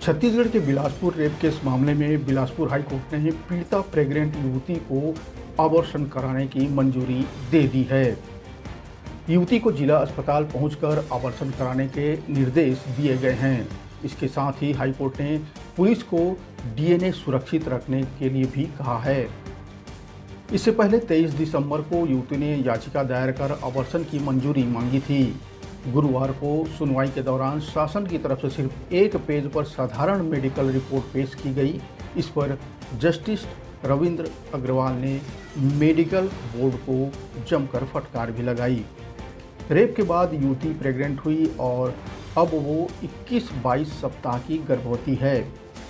छत्तीसगढ़ के Bilaspur rape case मामले में बिलासपुर हाई कोर्ट ने पीड़िता प्रेग्नेंट युवती को अबॉर्शन कराने की मंजूरी दे दी है। युवती को जिला अस्पताल पहुंचकर अबॉर्शन कराने के निर्देश दिए गए हैं। इसके साथ ही हाई कोर्ट ने पुलिस को डीएनए सुरक्षित रखने के लिए भी कहा है। इससे पहले 23 दिसंबर को युवती ने याचिका दायर कर अबॉर्शन की मंजूरी मांगी थी। गुरुवार को सुनवाई के दौरान शासन की तरफ से सिर्फ एक पेज पर साधारण मेडिकल रिपोर्ट पेश की गई। इस पर जस्टिस रविंद्र अग्रवाल ने मेडिकल बोर्ड को जमकर फटकार भी लगाई। रेप के बाद युवती प्रेग्नेंट हुई और अब वो 21-22 सप्ताह की गर्भवती है।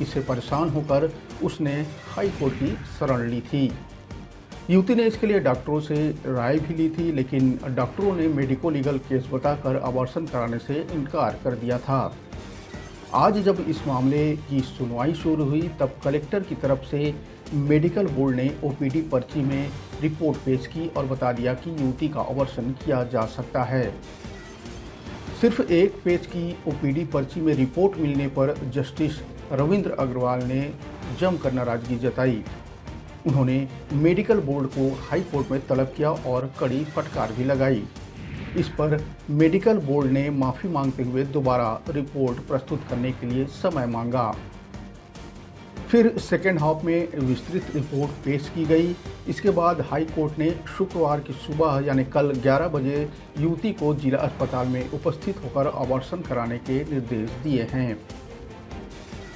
इससे परेशान होकर उसने हाई कोर्ट की शरण ली थी। युवती ने इसके लिए डॉक्टरों से राय भी ली थी, लेकिन डॉक्टरों ने मेडिको लीगल केस बताकर अबॉर्शन कराने से इनकार कर दिया था। आज जब इस मामले की सुनवाई शुरू हुई तब कलेक्टर की तरफ से मेडिकल बोर्ड ने ओपीडी पर्ची में रिपोर्ट पेश की और बता दिया कि युवती का अबॉर्शन किया जा सकता है। सिर्फ एक पेज की ओपीडी पर्ची में रिपोर्ट मिलने पर जस्टिस रविंद्र अग्रवाल ने जमकर नाराजगी जताई। उन्होंने मेडिकल बोर्ड को हाई कोर्ट में तलब किया और कड़ी फटकार भी लगाई। इस पर मेडिकल बोर्ड ने माफ़ी मांगते हुए दोबारा रिपोर्ट प्रस्तुत करने के लिए समय मांगा। फिर सेकेंड हाफ में विस्तृत रिपोर्ट पेश की गई। इसके बाद हाई कोर्ट ने शुक्रवार की सुबह यानी कल 11 बजे युवती को जिला अस्पताल में उपस्थित होकर अबॉर्शन कराने के निर्देश दिए हैं।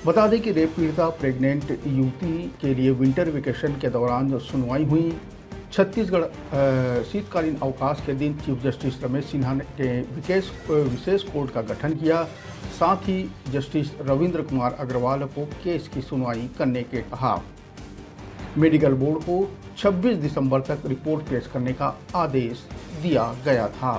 बता दें कि रेप पीड़िता प्रेग्नेंट युवती के लिए विंटर वेकेशन के दौरान सुनवाई हुई। छत्तीसगढ़ शीतकालीन अवकाश के दिन चीफ जस्टिस रमेश सिन्हा ने विशेष कोर्ट का गठन किया। साथ ही जस्टिस रविंद्र कुमार अग्रवाल को केस की सुनवाई करने के कहा। मेडिकल बोर्ड को 26 दिसंबर तक रिपोर्ट पेश करने का आदेश दिया गया था।